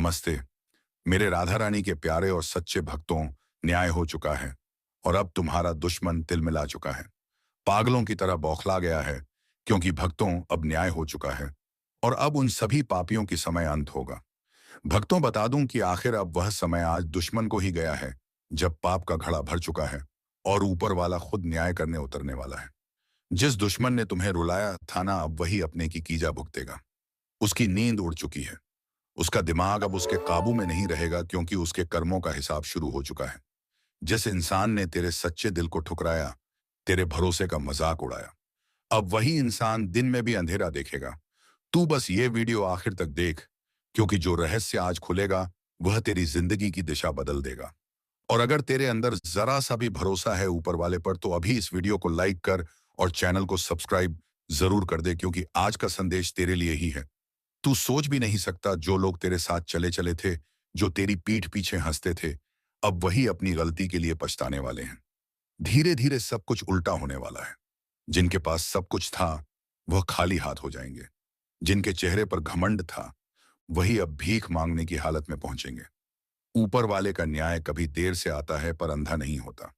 नमस्ते। मेरे राधा रानी के प्यारे और सच्चे भक्तों, न्याय हो चुका है और अब तुम्हारा दुश्मन तिलमिला चुका है। पागलों की तरह बौखला गया है, क्योंकि भक्तों अब न्याय हो चुका है और अब उन सभी पापियों की समय अंत होगा। भक्तों, बता दूं कि आखिर अब वह समय आज दुश्मन को ही गया है, जब पाप का घड़ा भर चुका है और ऊपर वाला खुद न्याय करने उतरने वाला है। जिस दुश्मन ने तुम्हें रुलाया था ना, अब वही अपने की कीजा भुगतेगा। उसकी नींद उड़ चुकी है। उसका दिमाग अब उसके काबू में नहीं रहेगा, क्योंकि उसके कर्मों का हिसाब शुरू हो चुका है। जिस इंसान ने तेरे सच्चे दिल को ठुकराया, तेरे भरोसे का मजाक उड़ाया, अब वही इंसान दिन में भी अंधेरा देखेगा। तू बस ये वीडियो आखिर तक देख, क्योंकि जो रहस्य आज खुलेगा वह तेरी जिंदगी की दिशा बदल देगा। और अगर तेरे अंदर जरा सा भी भरोसा है ऊपर वाले पर, तो अभी इस वीडियो को लाइक कर और चैनल को सब्सक्राइब जरूर कर दे, क्योंकि आज का संदेश तेरे लिए ही है। तू सोच भी नहीं सकता, जो लोग तेरे साथ चले चले थे, जो तेरी पीठ पीछे हंसते थे, अब वही अपनी गलती के लिए पछताने वाले हैं। धीरे धीरे सब कुछ उल्टा होने वाला है। जिनके पास सब कुछ था, वह खाली हाथ हो जाएंगे। जिनके चेहरे पर घमंड था, वही अब भीख मांगने की हालत में पहुंचेंगे। ऊपर वाले का न्याय कभी देर से आता है, पर अंधा नहीं होता।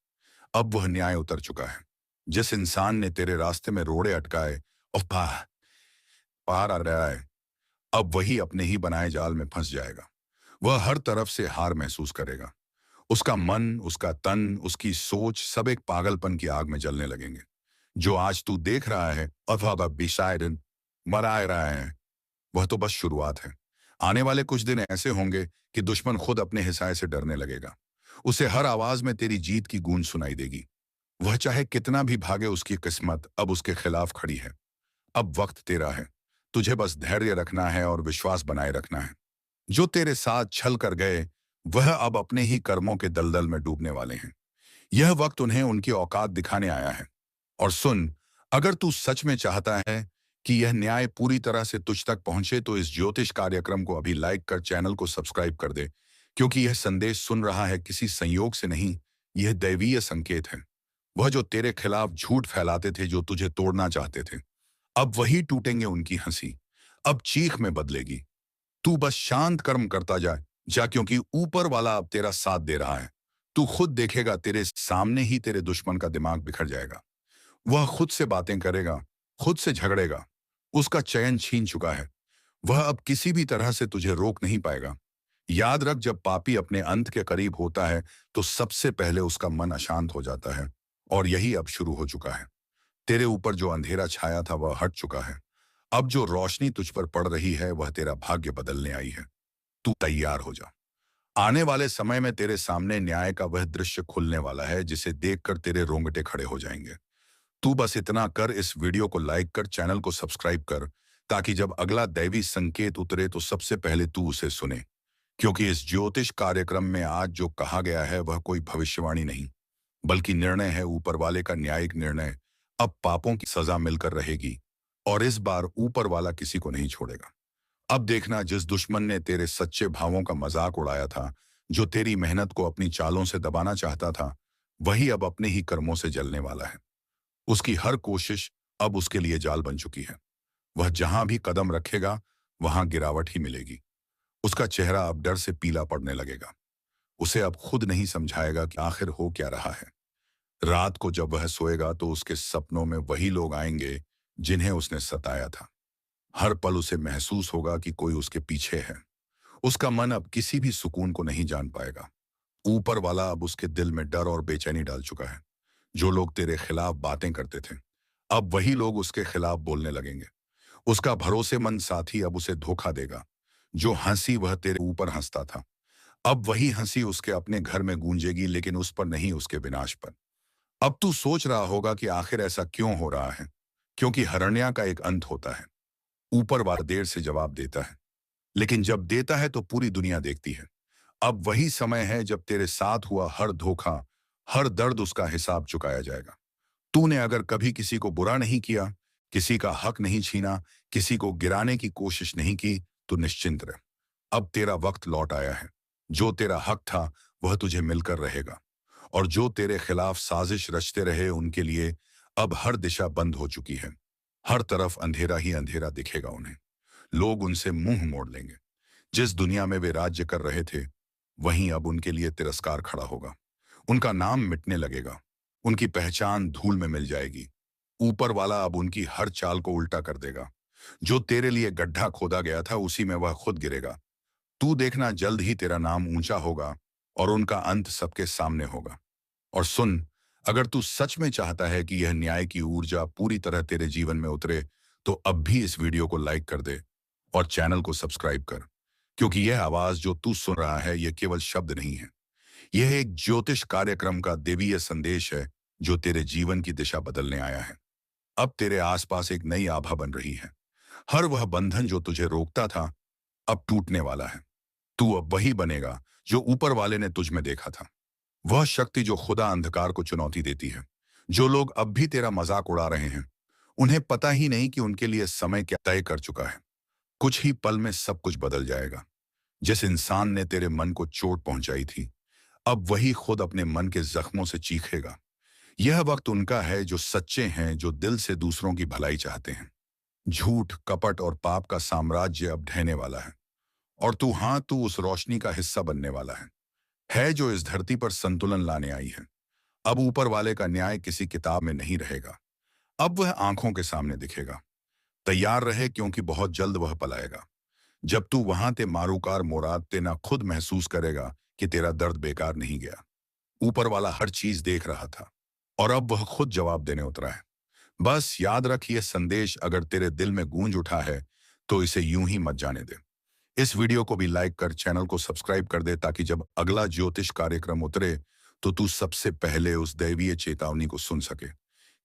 अब वह न्याय उतर चुका है। जिस इंसान ने तेरे रास्ते में रोड़े अटकाए और पार आ रहा है, अब वही अपने ही बनाए जाल में फंस जाएगा। वह हर तरफ से हार महसूस करेगा। उसका मन, उसका तन, उसकी सोच सब एक पागलपन की आग में जलने लगेंगे। जो आज तू देख रहा है अथवा बिशायरन मरा रहा है, वह तो बस शुरुआत है। आने वाले कुछ दिन ऐसे होंगे कि दुश्मन खुद अपने हिसाए से डरने लगेगा। उसे हर आवाज में तेरी जीत की गूंज सुनाई देगी। वह चाहे कितना भी भागे, उसकी किस्मत अब उसके खिलाफ खड़ी है। अब वक्त तेरा है। तुझे बस धैर्य रखना है और विश्वास बनाए रखना है। जो तेरे साथ छल कर गए, वह अब अपने ही कर्मों के दलदल में डूबने वाले हैं। यह वक्त उन्हें उनकी औकात दिखाने आया है। और सुन, अगर तू सच में चाहता है कि यह न्याय पूरी तरह से तुझ तक पहुंचे, तो इस ज्योतिष कार्यक्रम को अभी लाइक कर चैनल को सब्सक्राइब कर दे, क्योंकि यह संदेश सुन रहा है किसी संयोग से नहीं, यह दैवीय संकेत है। वह जो तेरे खिलाफ झूठ फैलाते थे, जो तुझे तोड़ना चाहते थे, अब वही टूटेंगे। उनकी हंसी अब चीख में बदलेगी। तू बस शांत कर्म करता जा, क्योंकि ऊपर वाला अब तेरा साथ दे रहा है। तू खुद देखेगा, तेरे सामने ही तेरे दुश्मन का दिमाग बिखर जाएगा। वह खुद से बातें करेगा, खुद से झगड़ेगा। उसका चयन छीन चुका है। वह अब किसी भी तरह से तुझे रोक नहीं पाएगा। याद रख, जब पापी अपने अंत के करीब होता है, तो सबसे पहले उसका मन अशांत हो जाता है। और यही अब शुरू हो चुका है। तेरे ऊपर जो अंधेरा छाया था, वह हट चुका है। अब जो रोशनी तुझ पर पड़ रही है, वह तेरा भाग्य बदलने आई है। तू तैयार हो जा। आने वाले समय में तेरे सामने न्याय का वह दृश्य खुलने वाला है, जिसे देखकर तेरे रोंगटे खड़े हो जाएंगे। तू बस इतना कर, इस वीडियो को लाइक कर, चैनल को सब्सक्राइब कर, ताकि जब अगला दैवी संकेत उतरे, तो सबसे पहले तू उसे सुने। क्योंकि इस ज्योतिष कार्यक्रम में आज जो कहा गया है, वह कोई भविष्यवाणी नहीं, बल्कि निर्णय है, ऊपर वाले का न्यायिक निर्णय। अब पापों की सजा मिलकर रहेगी, और इस बार ऊपर वाला किसी को नहीं छोड़ेगा। अब देखना, जिस दुश्मन ने तेरे सच्चे भावों का मजाक उड़ाया था, जो तेरी मेहनत को अपनी चालों से दबाना चाहता था, वही अब अपने ही कर्मों से जलने वाला है। उसकी हर कोशिश अब उसके लिए जाल बन चुकी है। वह जहां भी कदम रखेगा, वहां गिरावट ही मिलेगी। उसका चेहरा अब डर से पीला पड़ने लगेगा। उसे अब खुद नहीं समझाएगा कि आखिर हो क्या रहा है। रात को जब वह सोएगा, तो उसके सपनों में वही लोग आएंगे जिन्हें उसने सताया था। हर पल उसे महसूस होगा कि कोई उसके पीछे है। उसका मन अब किसी भी सुकून को नहीं जान पाएगा। ऊपर वाला अब उसके दिल में डर और बेचैनी डाल चुका है। जो लोग तेरे खिलाफ बातें करते थे, अब वही लोग उसके खिलाफ बोलने लगेंगे। उसका भरोसेमंद साथी अब उसे धोखा देगा। जो हंसी वह तेरे ऊपर हंसता था, अब वही हंसी उसके अपने घर में गूंजेगी, लेकिन उस पर नहीं, उसके विनाश पर। अब तू सोच रहा होगा कि आखिर ऐसा क्यों हो रहा है। क्योंकि हरण्या का एक अंत होता है। ऊपर वाला देर से जवाब देता है, लेकिन जब देता है तो पूरी दुनिया देखती है। अब वही समय है जब तेरे साथ हुआ हर धोखा, हर दर्द, उसका हिसाब चुकाया जाएगा। तूने अगर कभी किसी को बुरा नहीं किया, किसी का हक नहीं छीना, किसी को गिराने की कोशिश नहीं की, तो निश्चिंत रह। अब तेरा वक्त लौट आया है। जो तेरा हक था, वह तुझे मिलकर रहेगा। और जो तेरे खिलाफ साजिश रचते रहे, उनके लिए अब हर दिशा बंद हो चुकी है। हर तरफ अंधेरा ही अंधेरा दिखेगा उन्हें। लोग उनसे मुंह मोड़ लेंगे। जिस दुनिया में वे राज्य कर रहे थे, वहीं अब उनके लिए तिरस्कार खड़ा होगा। उनका नाम मिटने लगेगा। उनकी पहचान धूल में मिल जाएगी। ऊपर वाला अब उनकी हर चाल को उल्टा कर देगा। जो तेरे लिए गड्ढा खोदा गया था, उसी में वह खुद गिरेगा। तू देखना, जल्द ही तेरा नाम ऊंचा होगा और उनका अंत सबके सामने होगा। और सुन, अगर तू सच में चाहता है कि यह न्याय की ऊर्जा पूरी तरह तेरे जीवन में उतरे, तो अब भी इस वीडियो को लाइक कर दे और चैनल को सब्सक्राइब कर। क्योंकि यह आवाज जो तू सुन रहा है, यह केवल शब्द नहीं है। यह एक ज्योतिष कार्यक्रम का देवीय संदेश है, जो तेरे जीवन की दिशा बदलने आया है। अब तेरे आसपास एक नई आभा बन रही है। हर वह बंधन जो तुझे रोकता था, अब टूटने वाला है। तू अब वही बनेगा जो ऊपर वाले ने तुझ में देखा था। वह शक्ति जो खुदा अंधकार को चुनौती देती है। जो लोग अब भी तेरा मजाक उड़ा रहे हैं, उन्हें पता ही नहीं कि उनके लिए समय क्या तय कर चुका है। कुछ ही पल में सब कुछ बदल जाएगा। जिस इंसान ने तेरे मन को चोट पहुंचाई थी, अब वही खुद अपने मन के जख्मों से चीखेगा। यह वक्त उनका है जो सच्चे हैं, जो दिल से दूसरों की भलाई चाहते हैं। झूठ, कपट और पाप का साम्राज्य अब ढहने वाला है। और तू उस रोशनी का हिस्सा बनने वाला है जो इस धरती पर संतुलन लाने आई है। अब ऊपर वाले का न्याय किसी किताब में नहीं रहेगा। अब वह आंखों के सामने दिखेगा। तैयार रहे, क्योंकि बहुत जल्द वह पलाएगा। जब तू वहां ते मारूकार मोराद ते ना खुद महसूस करेगा कि तेरा दर्द बेकार नहीं गया। ऊपर वाला हर चीज देख रहा था और अब वह खुद जवाब देने उतरा है। बस याद रख, ये संदेश अगर तेरे दिल में गूंज उठा है, तो इसे यूं ही मत जाने दे। इस वीडियो को भी लाइक कर, चैनल को सब्सक्राइब कर दे, ताकि जब अगला ज्योतिष कार्यक्रम उतरे, तो तू सबसे पहले उस दैवीय चेतावनी को सुन सके।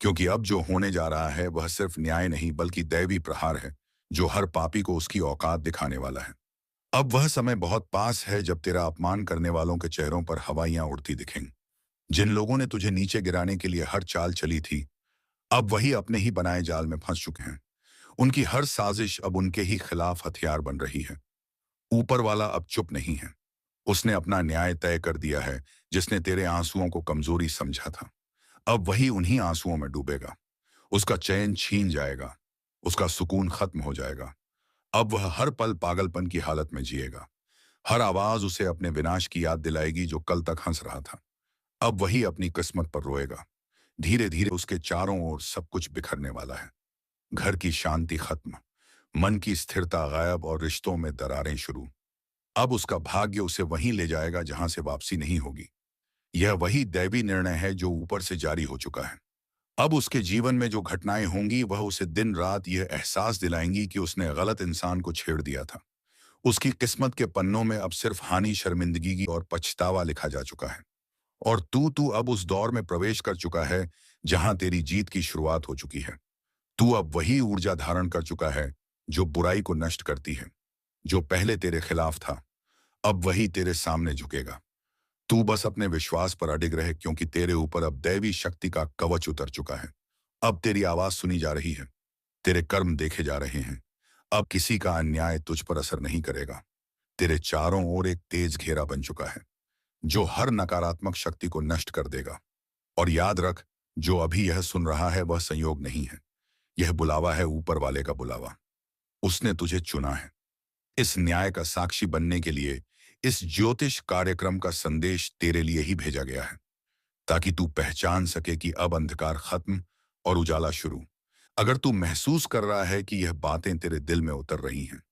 क्योंकि अब जो होने जा रहा है, वह सिर्फ न्याय नहीं, बल्कि दैवी प्रहार है, जो हर पापी को उसकी औकात दिखाने वाला है। अब वह समय बहुत पास है जब तेरा अपमान करने वालों के चेहरों पर हवाइयां उड़ती दिखेंगी। जिन लोगों ने तुझे नीचे गिराने के लिए हर चाल चली थी, अब वही अपने ही बनाए जाल में फंस चुके हैं। उनकी हर साजिश अब उनके ही खिलाफ हथियार बन रही है। ऊपर वाला अब चुप नहीं है। उसने अपना न्याय तय कर दिया है। जिसने तेरे आंसुओं को कमजोरी समझा था, अब वही उन्हीं आंसुओं में डूबेगा। उसका चैन छीन जाएगा। उसका सुकून खत्म हो जाएगा। अब वह हर पल पागलपन की हालत में जिएगा। हर आवाज उसे अपने विनाश की याद दिलाएगी, जो कल तक हंस रहा था। अब वही अपनी किस्मत पर रोएगा। धीरे धीरे उसके चारों ओर सब कुछ बिखरने वाला है। घर की शांति खत्म, मन की स्थिरता गायब और रिश्तों में दरारें शुरू। अब उसका भाग्य उसे वहीं ले जाएगा जहां से वापसी नहीं होगी। यह वही दैवी निर्णय है जो ऊपर से जारी हो चुका है। अब उसके जीवन में जो घटनाएं होंगी, वह उसे दिन रात यह एहसास दिलाएंगी कि उसने गलत इंसान को छेड़ दिया था। उसकी किस्मत के पन्नों में अब सिर्फ हानि, शर्मिंदगी और पछतावा लिखा जा चुका है। और तू अब उस दौर में प्रवेश कर चुका है जहां तेरी जीत की शुरुआत हो चुकी है। तू अब वही ऊर्जा धारण कर चुका है जो बुराई को नष्ट करती है। जो पहले तेरे खिलाफ था, अब वही तेरे सामने झुकेगा। तू बस अपने विश्वास पर अडिग रहे, क्योंकि तेरे ऊपर अब दैवी शक्ति का कवच उतर चुका है। अब तेरी आवाज सुनी जा रही है। तेरे कर्म देखे जा रहे हैं। अब किसी का अन्याय तुझ पर असर नहीं करेगा। तेरे चारों ओर एक तेज घेरा बन चुका है, जो हर नकारात्मक शक्ति को नष्ट कर देगा। और याद रख, जो अभी यह सुन रहा है, वह संयोग नहीं है। यह बुलावा है ऊपर वाले का बुलावा। उसने तुझे चुना है इस न्याय का साक्षी बनने के लिए। इस ज्योतिष कार्यक्रम का संदेश तेरे लिए ही भेजा गया है, ताकि तू पहचान सके कि अब अंधकार खत्म और उजाला शुरू। अगर तू महसूस कर रहा है कि यह बातें तेरे दिल में उतर रही हैं,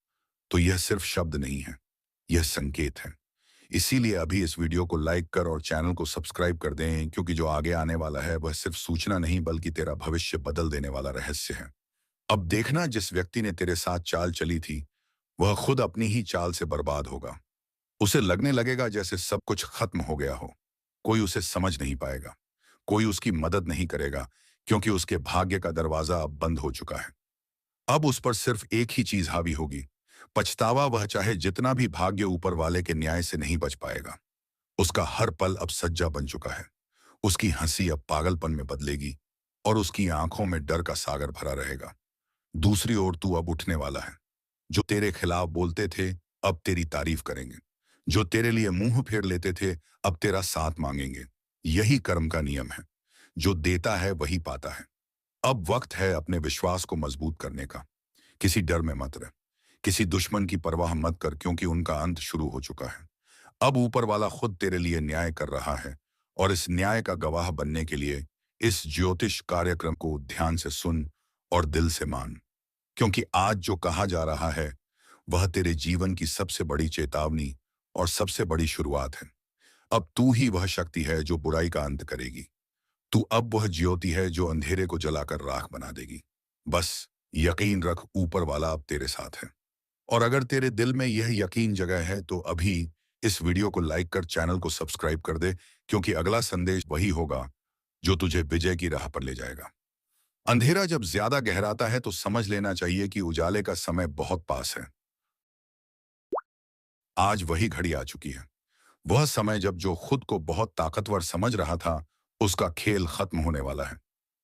तो यह सिर्फ शब्द नहीं है, यह संकेत है। इसीलिए अभी इस वीडियो को लाइक कर और चैनल को सब्सक्राइब कर दें, क्योंकि जो आगे आने वाला है, वह सिर्फ सूचना नहीं, बल्कि तेरा भविष्य बदल देने वाला रहस्य है। अब देखना, जिस व्यक्ति ने तेरे साथ चाल चली थी, वह खुद अपनी ही चाल से बर्बाद होगा। उसे लगने लगेगा जैसे सब कुछ खत्म हो गया हो। कोई उसे समझ नहीं पाएगा। कोई उसकी मदद नहीं करेगा, क्योंकि उसके भाग्य का दरवाजा अब बंद हो चुका है। अब उस पर सिर्फ एक ही चीज हावी होगी, पछतावा। वह चाहे जितना भी भाग्य ऊपर वाले के न्याय से नहीं बच पाएगा। उसका हर पल अब सज्जा बन चुका है। उसकी हंसी अब पागलपन में बदलेगी और उसकी आंखों में डर का सागर भरा रहेगा। दूसरी ओर तू अब उठने वाला है। जो तेरे खिलाफ बोलते थे, अब तेरी तारीफ करेंगे। जो तेरे लिए मुंह फेर लेते थे, अब तेरा साथ मांगेंगे। यही कर्म का नियम है। जो देता है वही पाता है। अब वक्त है अपने विश्वास को मजबूत करने का। किसी डर में मत रह, किसी दुश्मन की परवाह मत कर, क्योंकि उनका अंत शुरू हो चुका है। अब ऊपर वाला खुद तेरे लिए न्याय कर रहा है, और इस न्याय का गवाह बनने के लिए इस ज्योतिष कार्यक्रम को ध्यान से सुन और दिल से मान, क्योंकि आज जो कहा जा रहा है वह तेरे जीवन की सबसे बड़ी चेतावनी और सबसे बड़ी शुरुआत है। अब तू ही वह शक्ति है जो बुराई का अंत करेगी। तू अब वह ज्योति है जो अंधेरे को जलाकर राख बना देगी। बस यकीन रख, ऊपर वाला अब तेरे साथ है। और अगर तेरे दिल में यह यकीन जगह है तो अभी इस वीडियो को लाइक कर चैनल को सब्सक्राइब कर दे, क्योंकि अगला संदेश वही होगा जो तुझे विजय की राह पर ले जाएगा। अंधेरा जब ज्यादा गहराता है तो समझ लेना चाहिए कि उजाले का समय बहुत पास है। आज वही घड़ी आ चुकी है, वह समय जब जो खुद को बहुत ताकतवर समझ रहा था उसका खेल खत्म होने वाला है।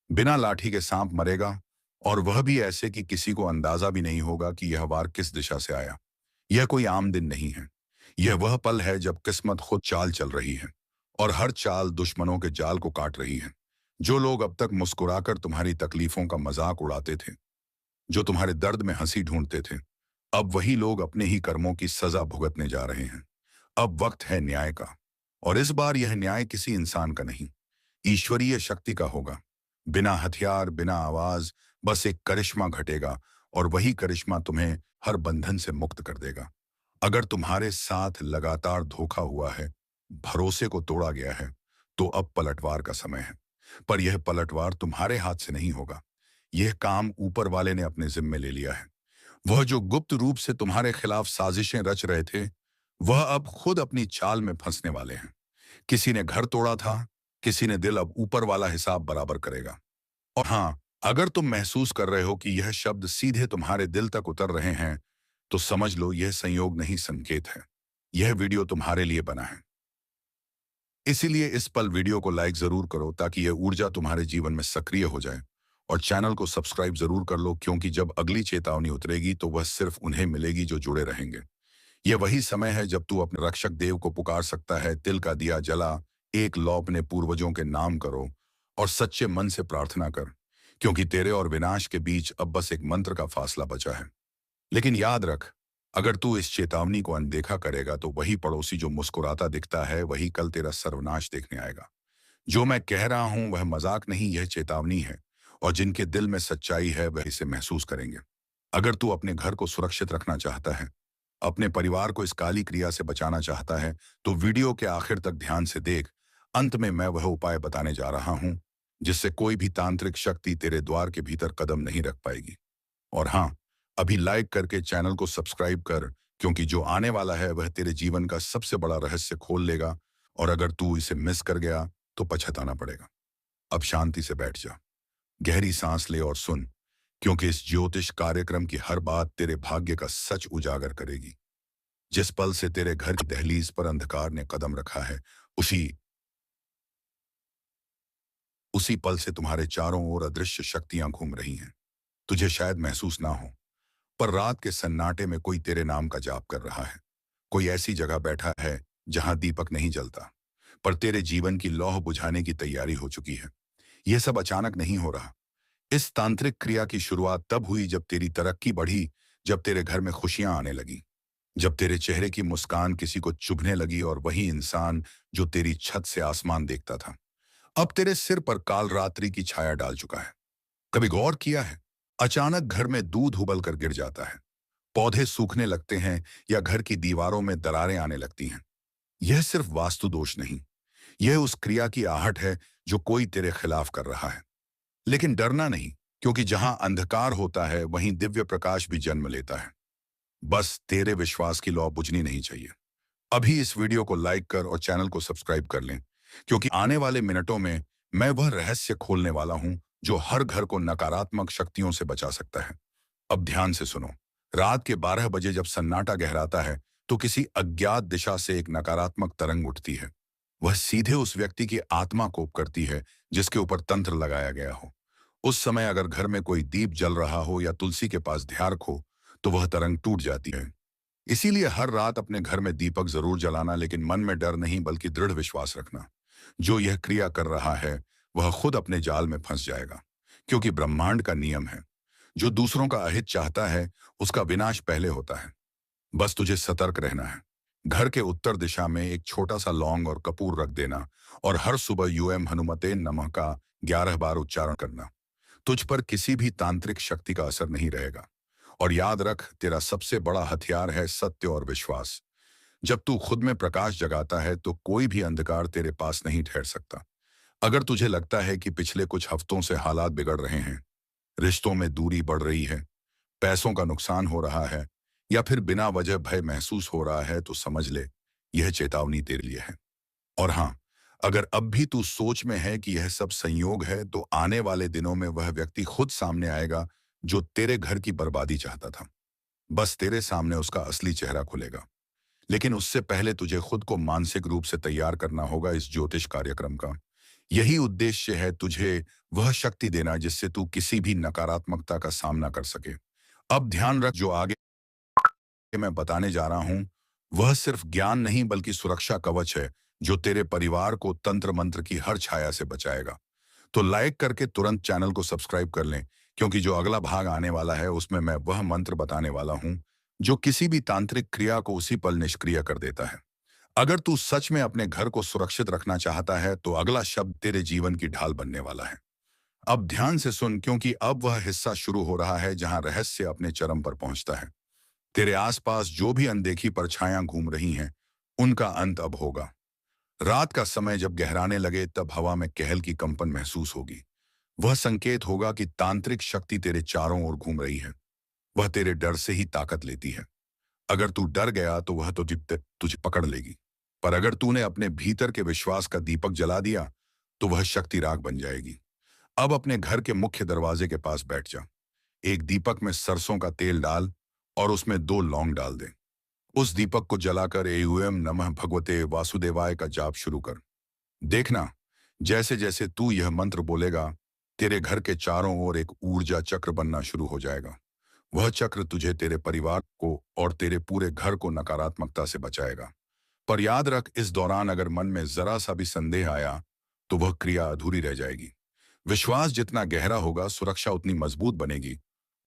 बिना लाठी के सांप मरेगा, और वह भी ऐसे कि किसी को अंदाजा भी नहीं होगा कि यह वार किस दिशा से आया। यह कोई आम दिन नहीं है, यह वह पल है जब किस्मत खुद चाल चल रही है, और हर चाल दुश्मनों के जाल को काट रही है। जो लोग अब तक मुस्कुराकर तुम्हारी तकलीफों का मजाक उड़ाते थे, जो तुम्हारे दर्द में हंसी ढूंढते थे, अब वही लोग अपने ही कर्मों की सजा भुगतने जा रहे हैं। अब वक्त है न्याय का, और इस बार यह न्याय किसी इंसान का नहीं, ईश्वरीय शक्ति का होगा। बिना हथियार, बिना आवाज, बस एक करिश्मा घटेगा, और वही करिश्मा तुम्हें हर बंधन से मुक्त कर देगा। अगर तुम्हारे साथ लगातार धोखा हुआ है, भरोसे को तोड़ा गया है, तो अब पलटवार का समय है। पर यह पलटवार तुम्हारे हाथ से नहीं होगा। यह काम ऊपर वाले ने अपने जिम्मे ले लिया है। वह जो गुप्त रूप से तुम्हारे खिलाफ साजिशें रच रहे थे, वह अब खुद अपनी चाल में फंसने वाले हैं। किसी ने घर तोड़ा था, किसी ने दिल, अब ऊपर वाला हिसाब बराबर करेगा। और हाँ, अगर तुम महसूस कर रहे हो कि यह शब्द सीधे तुम्हारे दिल तक उतर रहे हैं, तो समझ लो यह संयोग नहीं, संकेत है। यह वीडियो तुम्हारे लिए बना है, इसीलिए इस पल वीडियो को लाइक जरूर करो ताकि यह ऊर्जा तुम्हारे जीवन में सक्रिय हो जाए। और चैनल को सब्सक्राइब जरूर कर लो, क्योंकि जब अगली चेतावनी उतरेगी तो वह सिर्फ उन्हें मिलेगी जो जुड़े रहेंगे। यह वही समय है जब तू अपने रक्षक देव को पुकार सकता है। तिल का दिया जला, एक लौ अपने पूर्वजों के नाम करो, और सच्चे मन से प्रार्थना कर, क्योंकि तेरे और विनाश के बीच अब बस एक मंत्र का फासला बचा है। लेकिन याद रख, अगर तू इस चेतावनी को अनदेखा करेगा तो वही पड़ोसी जो मुस्कुराता दिखता है वही कल तेरा सर्वनाश देखने आएगा। जो मैं कह रहा हूं वह मजाक नहीं, यह चेतावनी है, और जिनके दिल में सच्चाई है वह इसे महसूस करेंगे। अगर तू अपने घर को सुरक्षित रखना चाहता है, अपने परिवार को इस काली क्रिया से बचाना चाहता है, तो वीडियो के आखिर तक ध्यान से देख। अंत में मैं वह उपाय बताने जा रहा हूं जिससे कोई भी तांत्रिक शक्ति तेरे द्वार के भीतर कदम नहीं रख पाएगी। और हाँ, अभी लाइक करके चैनल को सब्सक्राइब कर, क्योंकि जो आने वाला है वह तेरे जीवन का सबसे बड़ा रहस्य खोल लेगा, और अगर तू इसे मिस कर गया तो पछताना पड़ेगा। अब शांति से बैठ जा, गहरी सांस ले और सुन, क्योंकि इस ज्योतिष कार्यक्रम की हर बात तेरे भाग्य का सच उजागर करेगी। जिस पल से तेरे घर की दहलीज पर अंधकार ने कदम रखा है, उसी उसी पल से तुम्हारे चारों ओर अदृश्य शक्तियां घूम रही हैं। तुझे शायद महसूस ना हो, पर रात के सन्नाटे में कोई तेरे नाम का जाप कर रहा है। कोई ऐसी जगह बैठा है जहां दीपक नहीं जलता, पर तेरे जीवन की लौह बुझाने की तैयारी हो चुकी है। यह सब अचानक नहीं हो रहा। इस तांत्रिक क्रिया की शुरुआत तब हुई जब तेरी तरक्की बढ़ी, जब तेरे घर में खुशियां आने लगी, जब तेरे चेहरे की मुस्कान किसी को चुभने लगी, और वही इंसान जो तेरी छत से आसमान देखता था अब तेरे सिर पर काल रात्रि की छाया डाल चुका है। कभी गौर किया है, अचानक घर में दूध उबल कर गिर जाता है, पौधे सूखने लगते हैं, या घर की दीवारों में दरारें आने लगती हैं। यह सिर्फ वास्तु दोष नहीं, यह उस क्रिया की आहट है जो कोई तेरे खिलाफ कर रहा है। लेकिन डरना नहीं, क्योंकि जहां अंधकार होता है वहीं दिव्य प्रकाश भी जन्म लेता है। बस तेरे विश्वास की लौ बुझनी नहीं चाहिए। अभी इस वीडियो को लाइक कर और चैनल को सब्सक्राइब कर लें, क्योंकि आने वाले मिनटों में मैं वह रहस्य खोलने वाला हूं जो हर घर को नकारात्मक शक्तियों से बचा सकता है। अब ध्यान से सुनो। रात के 12 बजे जब सन्नाटा गहराता है तो किसी अज्ञात दिशा से एक नकारात्मक तरंग उठती है। वह सीधे उस व्यक्ति की आत्मा कोप करती है जिसके ऊपर तंत्र लगाया गया हो। उस समय अगर घर में कोई दीप जल रहा हो या तुलसी के पास ध्यान हो तो वह तरंग टूट जाती है। इसीलिए हर रात अपने घर में दीपक जरूर जलाना, लेकिन मन में डर नहीं बल्कि दृढ़ विश्वास रखना। जो यह क्रिया कर रहा है वह खुद अपने जाल में फंस जाएगा, क्योंकि ब्रह्मांड का नियम है, जो दूसरों का अहित चाहता है उसका विनाश पहले होता है। बस तुझे सतर्क रहना है। घर के उत्तर दिशा में एक छोटा सा लौंग और कपूर रख देना और हर सुबह यूएम हनुमते नमः का 11 बार उच्चारण करना। तुझ पर किसी भी तांत्रिक शक्ति का असर नहीं रहेगा। और याद रख, तेरा सबसे बड़ा हथियार है सत्य और विश्वास। जब तू खुद में प्रकाश जगाता है तो कोई भी अंधकार तेरे पास नहीं ठहर सकता। अगर तुझे लगता है कि पिछले कुछ हफ्तों से हालात बिगड़ रहे हैं, रिश्तों में दूरी बढ़ रही है, पैसों का नुकसान हो रहा है या फिर बिना वजह भय महसूस हो रहा है, तो समझ ले, यह चेतावनी तेरे लिए है। और हाँ, अगर अब भी तू सोच में है कि यह सब संयोग है, तो आने वाले दिनों में वह व्यक्ति खुद सामने आएगा जो तेरे घर की बर्बादी चाहता था। बस तेरे सामने उसका असली चेहरा खुलेगा। लेकिन उससे पहले तुझे खुद को मानसिक रूप से तैयार करना होगा इस ज्योतिष कार्यक्रम का। यही उद्देश्य है, तुझे वह शक्ति देना जिससे तू किसी भी नकारात्मकता का सामना कर सके। अब ध्यान रख, जो आगे मैं बताने जा रहा हूं वह सिर्फ ज्ञान नहीं बल्कि सुरक्षा कवच है, जो तेरे परिवार को तंत्र मंत्र की हर छाया से बचाएगा। तो लाइक करके तुरंत चैनल को सब्सक्राइब कर लें, क्योंकि जो अगला भाग आने वाला है उसमें मैं वह मंत्र बताने वाला हूं जो किसी भी तांत्रिक क्रिया को उसी पल निष्क्रिय कर देता है। अगर तू सच में अपने घर को सुरक्षित रखना चाहता है तो अगला शब्द तेरे जीवन की ढाल बनने वाला है। अब ध्यान से सुन, क्योंकि अब वह हिस्सा शुरू हो रहा है जहां रहस्य अपने चरम पर पहुंचता है। तेरे आसपास जो भी अनदेखी परछायां घूम रही हैं, उनका अंत अब होगा। रात का समय जब गहराने लगे तब हवा में कहल की कंपन महसूस होगी। वह संकेत होगा कि तांत्रिक शक्ति तेरे चारों ओर घूम रही है। वह तेरे डर से ही ताकत लेती है। अगर तू डर गया तो वह तो तुझे पकड़ लेगी। पर अगर तूने अपने भीतर के विश्वास का दीपक जला दिया तो वह शक्ति राख बन जाएगी। अब अपने घर के मुख्य दरवाजे के पास बैठ जा। एक दीपक में सरसों का तेल डाल और उसमें 2 लौंग डाल दे। उस दीपक को जलाकर एयूएम नमः भगवते वासुदेवाय का जाप शुरू कर। देखना, जैसे जैसे तू यह मंत्र बोलेगा, तेरे घर के चारों ओर एक ऊर्जा चक्र बनना शुरू हो जाएगा। वह चक्र तुझे, तेरे परिवार को और तेरे पूरे घर को नकारात्मकता से बचाएगा। पर याद रख, इस दौरान अगर मन में जरा सा भी संदेह आया तो वह क्रिया अधूरी रह जाएगी। विश्वास जितना गहरा होगा, सुरक्षा उतनी मजबूत बनेगी।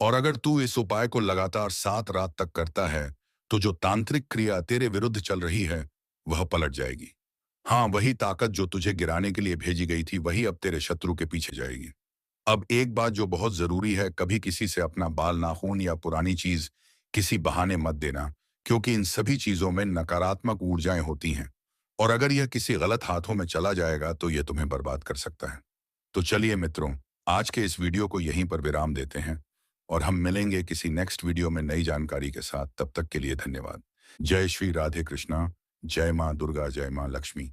और अगर तू इस उपाय को लगातार 7 रात तक करता है तो जो तांत्रिक क्रिया तेरे विरुद्ध चल रही है वह पलट जाएगी। हाँ, वही ताकत जो तुझे गिराने के लिए भेजी गई थी, वही अब तेरे शत्रु के पीछे जाएगी। अब एक बात जो बहुत जरूरी है, कभी किसी से अपना बाल, नाखून या पुरानी चीज किसी बहाने मत देना, क्योंकि इन सभी चीजों में नकारात्मक ऊर्जाएं होती हैं। और अगर यह किसी गलत हाथों में चला जाएगा तो यह तुम्हें बर्बाद कर सकता है। तो चलिए मित्रों, आज के इस वीडियो को यहीं पर विराम देते हैं और हम मिलेंगे किसी नेक्स्ट वीडियो में नई जानकारी के साथ। तब तक के लिए धन्यवाद। जय श्री राधे कृष्णा। जय माँ दुर्गा, जय माँ लक्ष्मी।